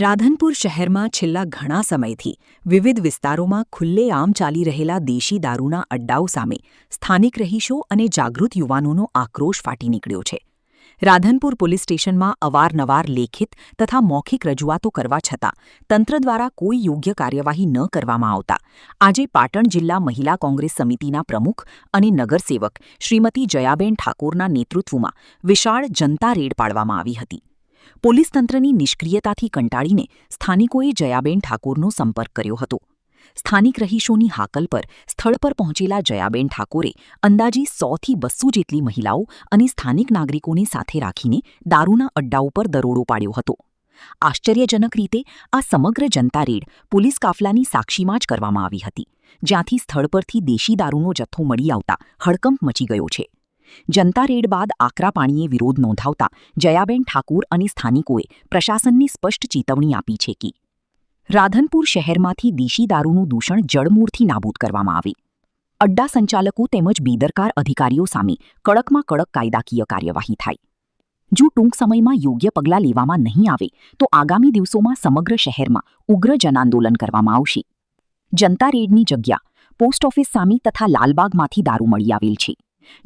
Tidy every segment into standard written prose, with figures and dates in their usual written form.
રાધનપુર શહેરમાં છેલ્લા ઘણા સમયથી વિવિધ વિસ્તારોમાં ખુલ્લેઆમ ચાલી રહેલા દેશી દારૂના અડ્ડાઓ સામે સ્થાનિક રહીશો અને જાગૃત યુવાનોનો આક્રોશ ફાટી નીકળ્યો છે. રાધનપુર પોલીસ સ્ટેશનમાં અવારનવાર લેખિત તથા મૌખિક રજૂઆતો કરવા છતાં તંત્ર દ્વારા કોઈ યોગ્ય કાર્યવાહી ન કરવામાં આવતા આજે પાટણ જિલ્લા મહિલા કોંગ્રેસ સમિતિના પ્રમુખ અને નગરસેવક શ્રીમતી જયાબેન ઠાકોરના નેતૃત્વમાં વિશાળ જનતા રેડ પાડવામાં આવી હતી. પોલીસ તંત્રની નિષ્ક્રિયતાથી કંટાળીને સ્થાનિકોએ જયાબેન ઠાકોરનો સંપર્ક કર્યો હતો. સ્થાનિક રહીશોની હાકલ પર સ્થળ પર પહોંચેલા જયાબેન ઠાકોરે અંદાજે 100થી 200 જેટલી મહિલાઓ અને સ્થાનિક નાગરિકોને સાથે રાખીને દારૂના અડ્ડાઓ પર દરોડો પાડ્યો હતો. આશ્ચર્યજનક રીતે આ સમગ્ર જનતા રેડ પોલીસ કાફલાની સાક્ષીમાં જ કરવામાં આવી હતી, જ્યાંથી સ્થળ પરથી દેશી દારૂનો જથ્થો મળી આવતા હડકંપ મચી ગયો છે. જનતા રેડ બાદ આકરા પાણીએ વિરોધ નોંધાવતા જયાબેન ઠાકોર અને સ્થાનિકોએ પ્રશાસનને સ્પષ્ટ ચેતવણી આપી છે કે રાધનપુર શહેરમાંથી દેશી દારૂનું દૂષણ જડમૂળથી નાબૂદ કરવામાં આવે, અડ્ડા સંચાલકો તેમજ બેદરકાર અધિકારીઓ સામે કડકમાં કડક કાયદાકીય કાર્યવાહી થાય. જો ટૂંક સમયમાં યોગ્ય પગલાં લેવામાં નહીં આવે તો આગામી દિવસોમાં સમગ્ર શહેરમાં ઉગ્ર જનાંદોલન કરવામાં આવશે. જનતા રેડની જગ્યા પોસ્ટ ઓફિસ સામે તથા લાલબાગમાંથી દારૂ મળી આવેલ છે,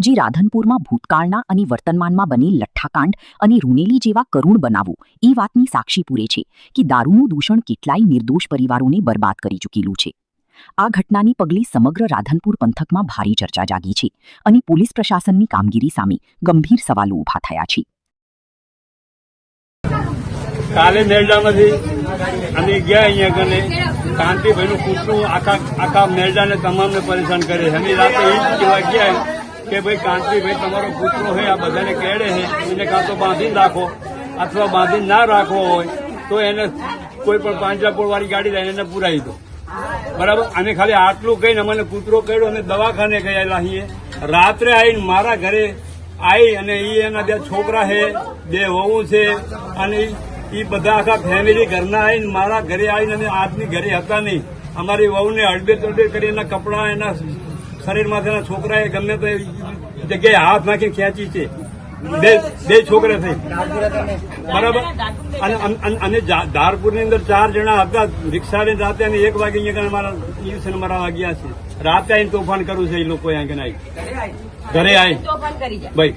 જે રાધનપુરમાં ભૂતકાળના અને વર્તમાનમાં બનેલ લઠ્ઠાકાંડ અને રૂનેલી જેવા કરુણ બનાવો એ વાતની સાક્ષી પૂરે છે કે દારૂનું દૂષણ કેટલાય નિર્દોષ પરિવારોને બરબાદ કરી ચૂકેલું છે. આ ઘટનાને પગલે સમગ્ર રાધનપુર પંથકમાં ભારે ચર્ચા જાગી છે અને પોલીસ પ્રશાસનની કામગીરી સામે ગંભીર સવાલો ઊભા થયા છે. કાલે મેરડામાંથી અમે ગયા અહીંયા કને કાંતિભાઈનું કૂતરું આખા મેરડાને તમામને પરેશાન કરે છે. અમે રાતે એ જ કહેવા ગયા કે ભાઈ કાંતિભાઈ તમારો કૂતરો છે, આ બધાને કેળે છે, એને કાં તો બાંધીને રાખો અથવા બાંધીને ના રાખવો હોય તો એને કોઈ પણ પાંજરાપોળવાળી ગાડી લઈને એને પુરાવી દો. બરાબર. અમે ખાલી આટલું કહીને અમને કૂતરો કર્યો, અમે દવાખાને ગયેલા છીએ. રાત્રે આવીને મારા ઘરે આવી અને એના 2 છોકરા છે, 2 વહુ છે અને એ બધા આખા ફેમિલી ઘરના આવીને મારા ઘરે આવીને અમે આદમી ઘરે હતા નહીં. અમારી વહુને હળબે તળબે કરી એના કપડાં એના શરીરમાંથી છોકરાએ ગમે તે જગ્યાએ હાથ નાખીને ખેંચી છે. બે છોકરા થઈ. બરાબર. અને ધારપુરની અંદર 4 જણા હતા રિક્ષાને રાતે અને 1 વાગે અહીંયા અમારા દિવસે મારા વાગ્યા છે. રાતે આવીને તોફાન કરવું છે એ લોકો અહીંયા ઘરે આવી ભાઈ.